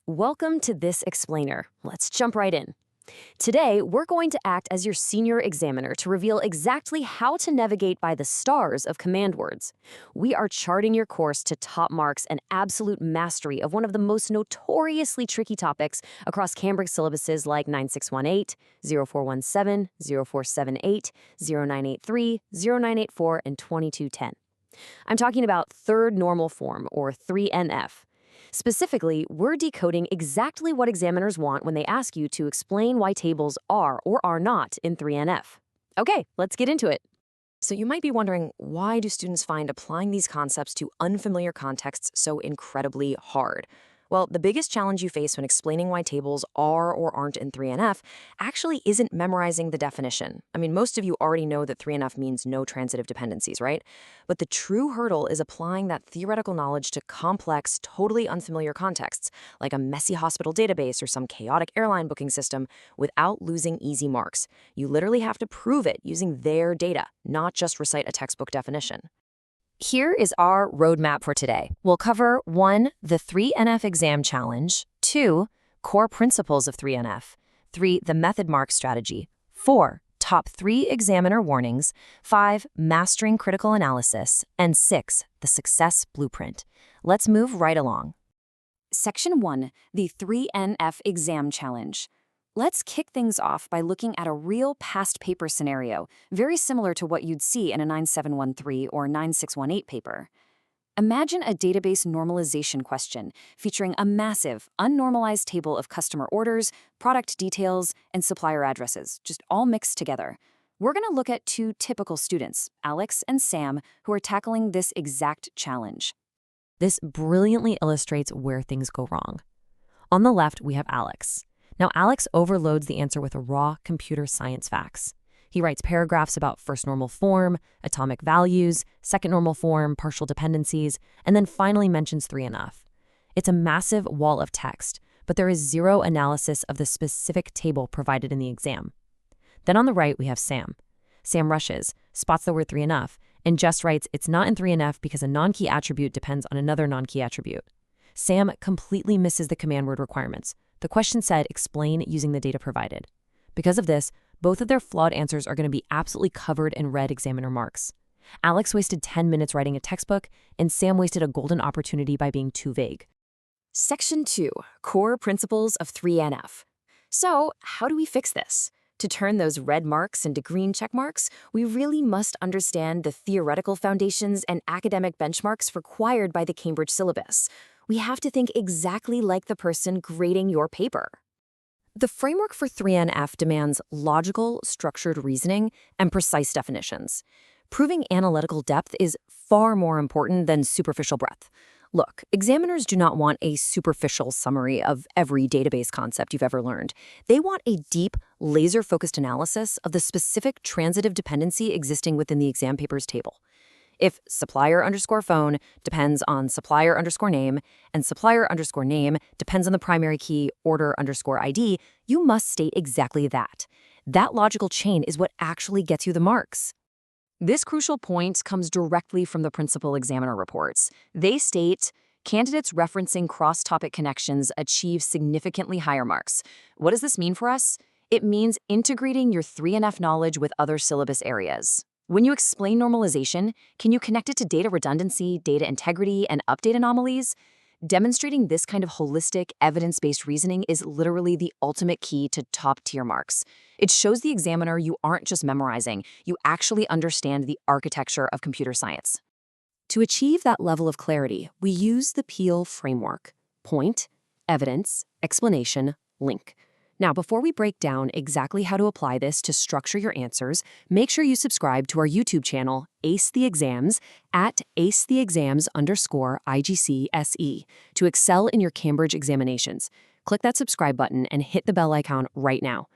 Welcome to this explainer. Let's jump right in. Today, we're going to act as your senior examiner to reveal exactly how to navigate by the stars of command words. We are charting your course to top marks and absolute mastery of one of the most notoriously tricky topics across Cambridge syllabuses like 9618, 0417, 0478, 0983, 0984, and 2210. I'm talking about third normal form, or 3NF. Specifically, we're decoding exactly what examiners want when they ask you to explain why tables are or are not in 3NF. Okay, let's get into it. So you might be wondering, why do students find applying these concepts to unfamiliar contexts so incredibly hard? Well, the biggest challenge you face when explaining why tables are or aren't in 3NF actually isn't memorizing the definition. I mean, most of you already know that 3NF means no transitive dependencies, right? But the true hurdle is applying that theoretical knowledge to complex, totally unfamiliar contexts, like a messy hospital database or some chaotic airline booking system, without losing easy marks. You literally have to prove it using their data, not just recite a textbook definition. Here is our roadmap for today. We'll cover 1. The 3NF exam challenge, 2. Core principles of 3NF, 3. The method mark strategy, 4. Top 3 examiner warnings, 5. Mastering critical analysis, and 6. The success blueprint. Let's move right along. Section 1. The 3NF exam challenge. Let's kick things off by looking at a real past paper scenario, very similar to what you'd see in a 9713 or 9618 paper. Imagine a database normalization question featuring a massive, unnormalized table of customer orders, product details, and supplier addresses, just all mixed together. We're going to look at two typical students, Alex and Sam, who are tackling this exact challenge. This brilliantly illustrates where things go wrong. On the left, we have Alex. Now, Alex overloads the answer with raw computer science facts. He writes paragraphs about first normal form, atomic values, second normal form, partial dependencies, and then finally mentions 3NF. It's a massive wall of text, but there is zero analysis of the specific table provided in the exam. Then on the right, we have Sam. Sam rushes, spots the word 3NF, and just writes it's not in 3NF because a non-key attribute depends on another non-key attribute. Sam completely misses the command word requirements. The question said, explain using the data provided. Because of this, both of their flawed answers are going to be absolutely covered in red examiner marks. Alex wasted 10 minutes writing a textbook, and Sam wasted a golden opportunity by being too vague. Section 2, Core Principles of 3NF. So, how do we fix this? To turn those red marks into green check marks, we really must understand the theoretical foundations and academic benchmarks required by the Cambridge syllabus. We have to think exactly like the person grading your paper. The framework for 3NF demands logical, structured reasoning and precise definitions. Proving analytical depth is far more important than superficial breadth. Look, examiners do not want a superficial summary of every database concept you've ever learned. They want a deep, laser-focused analysis of the specific transitive dependency existing within the exam paper's table. If supplier underscore phone depends on supplier underscore name, and supplier underscore name depends on the primary key order underscore ID, you must state exactly that. That logical chain is what actually gets you the marks. This crucial point comes directly from the principal examiner reports. They state, candidates referencing cross-topic connections achieve significantly higher marks. What does this mean for us? It means integrating your 3NF knowledge with other syllabus areas. When you explain normalization, can you connect it to data redundancy, data integrity, and update anomalies? Demonstrating this kind of holistic, evidence-based reasoning is literally the ultimate key to top-tier marks. It shows the examiner you aren't just memorizing, you actually understand the architecture of computer science. To achieve that level of clarity, we use the Peel framework: point, evidence, explanation, link. Now, before we break down exactly how to apply this to structure your answers, make sure you subscribe to our YouTube channel, Ace the Exams, at acetheexams_IGCSE, to excel in your Cambridge examinations. Click that subscribe button and hit the bell icon right now.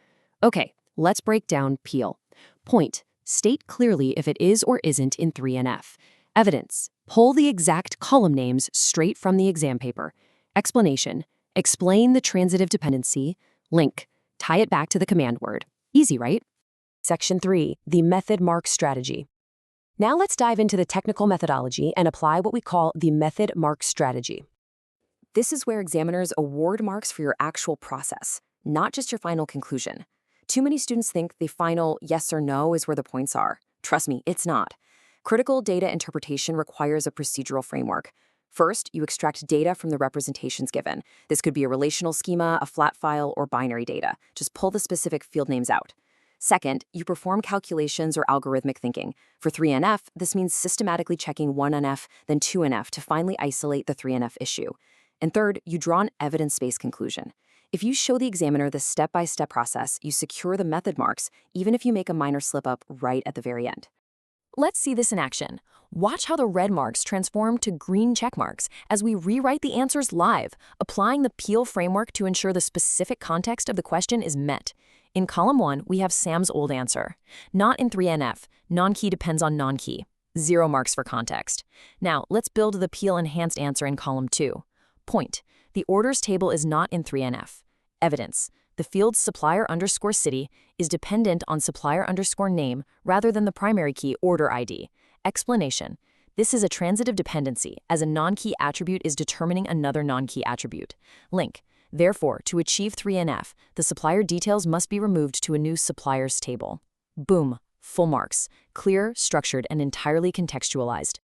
Okay, let's break down Peel. Point, state clearly if it is or isn't in 3NF. Evidence, pull the exact column names straight from the exam paper. Explanation, explain the transitive dependency. Link, tie it back to the command word. Easy, right? Section 3, the method mark strategy. Now let's dive into the technical methodology and apply what we call the method mark strategy. This is where examiners award marks for your actual process, not just your final conclusion. Too many students think the final yes or no is where the points are. Trust me, it's not. Critical data interpretation requires a procedural framework. First, you extract data from the representations given. This could be a relational schema, a flat file, or binary data. Just pull the specific field names out. Second, you perform calculations or algorithmic thinking. For 3NF, this means systematically checking 1NF, then 2NF to finally isolate the 3NF issue. And third, you draw an evidence-based conclusion. If you show the examiner the step-by-step process, you secure the method marks, even if you make a minor slip-up right at the very end. Let's see this in action. Watch how the red marks transform to green check marks as we rewrite the answers live, applying the Peel framework to ensure the specific context of the question is met. In column 1, we have Sam's old answer. Not in 3NF. Non-key depends on non-key. 0 marks for context. Now, let's build the Peel enhanced answer in column 2. Point. The orders table is not in 3NF. Evidence. The field's supplier_city is dependent on supplier_name rather than the primary key order ID. Explanation. This is a transitive dependency, as a non-key attribute is determining another non-key attribute. Link. Therefore, to achieve 3NF, the supplier details must be removed to a new suppliers table. Boom. Full marks. Clear, structured, and entirely contextualized.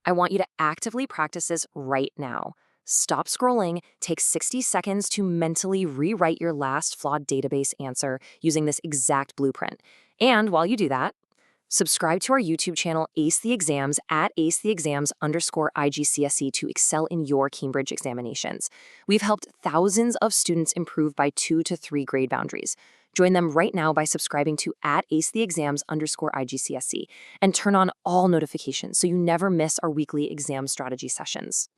I want you to actively practice this right now. Stop scrolling, take 60 seconds to mentally rewrite your last flawed database answer using this exact blueprint. And while you do that, subscribe to our YouTube channel, Ace the Exams, at acetheexams_IGCSE to excel in your Cambridge examinations. We've helped thousands of students improve by 2 to 3 grade boundaries. Join them right now by subscribing to at acetheexams_IGCSE and turn on all notifications so you never miss our weekly exam strategy sessions.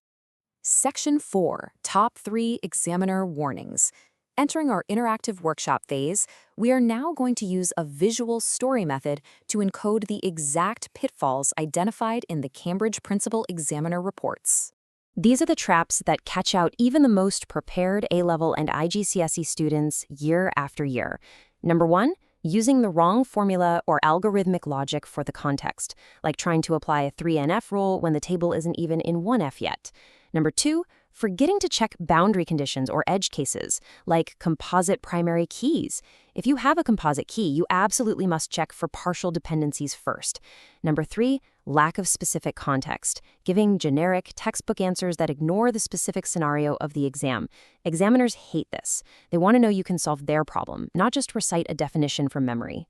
Section 4, Top 3 Examiner Warnings. Entering our interactive workshop phase, we are now going to use a visual story method to encode the exact pitfalls identified in the Cambridge Principal Examiner reports. These are the traps that catch out even the most prepared A-level and IGCSE students year after year. Number 1, using the wrong formula or algorithmic logic for the context, like trying to apply a 3NF rule when the table isn't even in 1F yet. Number 2, forgetting to check boundary conditions or edge cases, like composite primary keys. If you have a composite key, you absolutely must check for partial dependencies first. Number 3, lack of specific context, giving generic textbook answers that ignore the specific scenario of the exam. Examiners hate this. They want to know you can solve their problem, not just recite a definition from memory.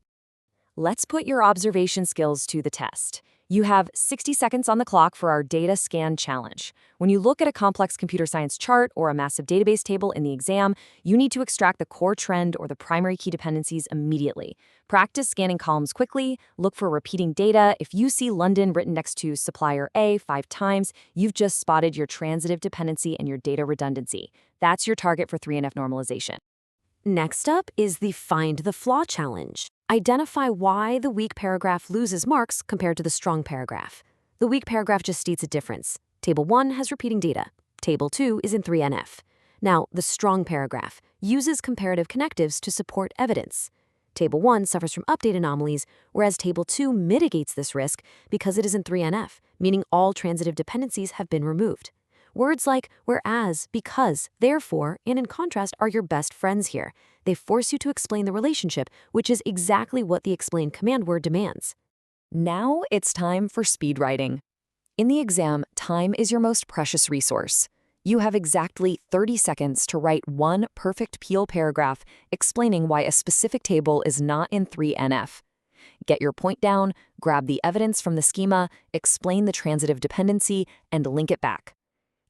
Let's put your observation skills to the test. You have 60 seconds on the clock for our data scan challenge. When you look at a complex computer science chart or a massive database table in the exam, you need to extract the core trend or the primary key dependencies immediately. Practice scanning columns quickly, look for repeating data. If you see London written next to supplier A 5 times, you've just spotted your transitive dependency and your data redundancy. That's your target for 3NF normalization. Next up is the Find the Flaw challenge. Identify why the weak paragraph loses marks compared to the strong paragraph. The weak paragraph just states a difference. Table 1 has repeating data. Table 2 is in 3NF. Now, the strong paragraph uses comparative connectives to support evidence. Table 1 suffers from update anomalies, whereas Table 2 mitigates this risk because it is in 3NF, meaning all transitive dependencies have been removed. Words like whereas, because, therefore, and in contrast are your best friends here. They force you to explain the relationship, which is exactly what the explain command word demands. Now it's time for speed writing. In the exam, time is your most precious resource. You have exactly 30 seconds to write one perfect Peel paragraph explaining why a specific table is not in 3NF. Get your point down, grab the evidence from the schema, explain the transitive dependency, and link it back.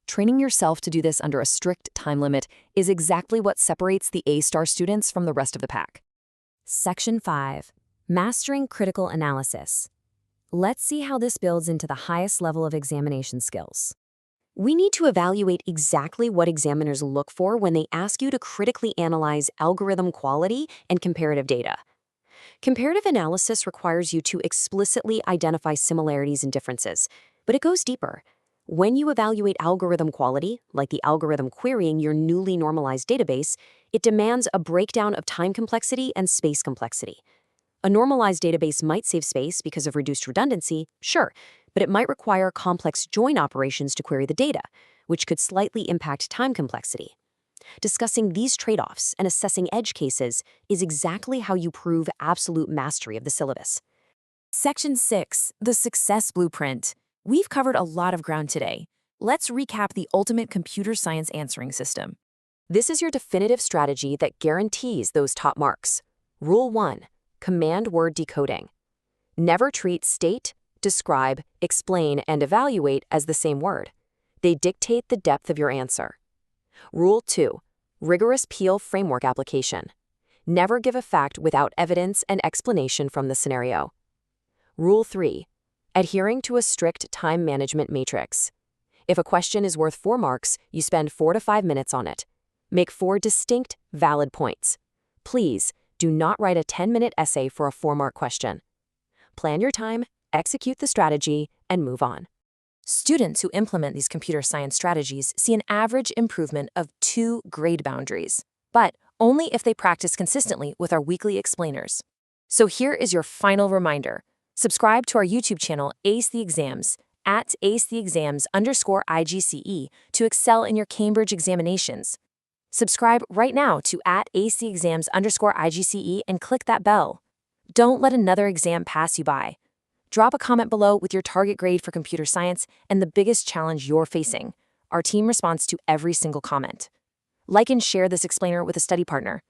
Training yourself to do this under a strict time limit is exactly what separates the A-star students from the rest of the pack. Section 5. Mastering Critical Analysis. Let's see how this builds into the highest level of examination skills. We need to evaluate exactly what examiners look for when they ask you to critically analyze algorithm quality and comparative data. Comparative analysis requires you to explicitly identify similarities and differences, but it goes deeper. When you evaluate algorithm quality, like the algorithm querying your newly normalized database, it demands a breakdown of time complexity and space complexity. A normalized database might save space because of reduced redundancy, sure, but it might require complex join operations to query the data, which could slightly impact time complexity. Discussing these trade-offs and assessing edge cases is exactly how you prove absolute mastery of the syllabus. Section 6, the Success Blueprint. We've covered a lot of ground today. Let's recap the ultimate computer science answering system. This is your definitive strategy that guarantees those top marks. Rule 1. Command word decoding. Never treat state, describe, explain, and evaluate as the same word. They dictate the depth of your answer. Rule 2. Rigorous Peel framework application. Never give a fact without evidence and explanation from the scenario. Rule 3. Adhering to a strict time management matrix. If a question is worth 4 marks, you spend 4 to 5 minutes on it. Make 4 distinct, valid points. Please, do not write a 10-minute essay for a 4-mark question. Plan your time, execute the strategy, and move on. Students who implement these computer science strategies see an average improvement of 2 grade boundaries, but only if they practice consistently with our weekly explainers. So here is your final reminder. Subscribe to our YouTube channel, Ace the Exams, at acetheexams_IGCE to excel in your Cambridge examinations. Subscribe right now to at acetheexams_IGCE and click that bell. Don't let another exam pass you by. Drop a comment below with your target grade for computer science and the biggest challenge you're facing. Our team responds to every single comment. Like and share this explainer with a study partner.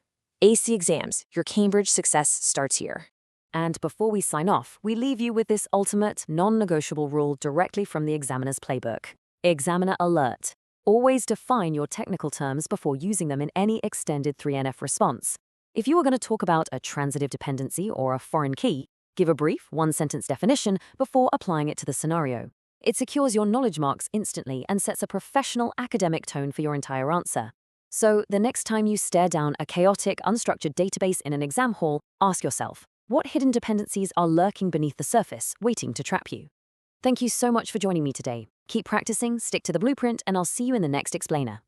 AC Exams, your Cambridge success starts here. And before we sign off, we leave you with this ultimate, non-negotiable rule directly from the examiner's playbook. Examiner alert. Always define your technical terms before using them in any extended 3NF response. If you are going to talk about a transitive dependency or a foreign key, give a brief, one-sentence definition before applying it to the scenario. It secures your knowledge marks instantly and sets a professional academic tone for your entire answer. So the next time you stare down a chaotic, unstructured database in an exam hall, ask yourself, what hidden dependencies are lurking beneath the surface, waiting to trap you? Thank you so much for joining me today. Keep practicing, stick to the blueprint, and I'll see you in the next explainer.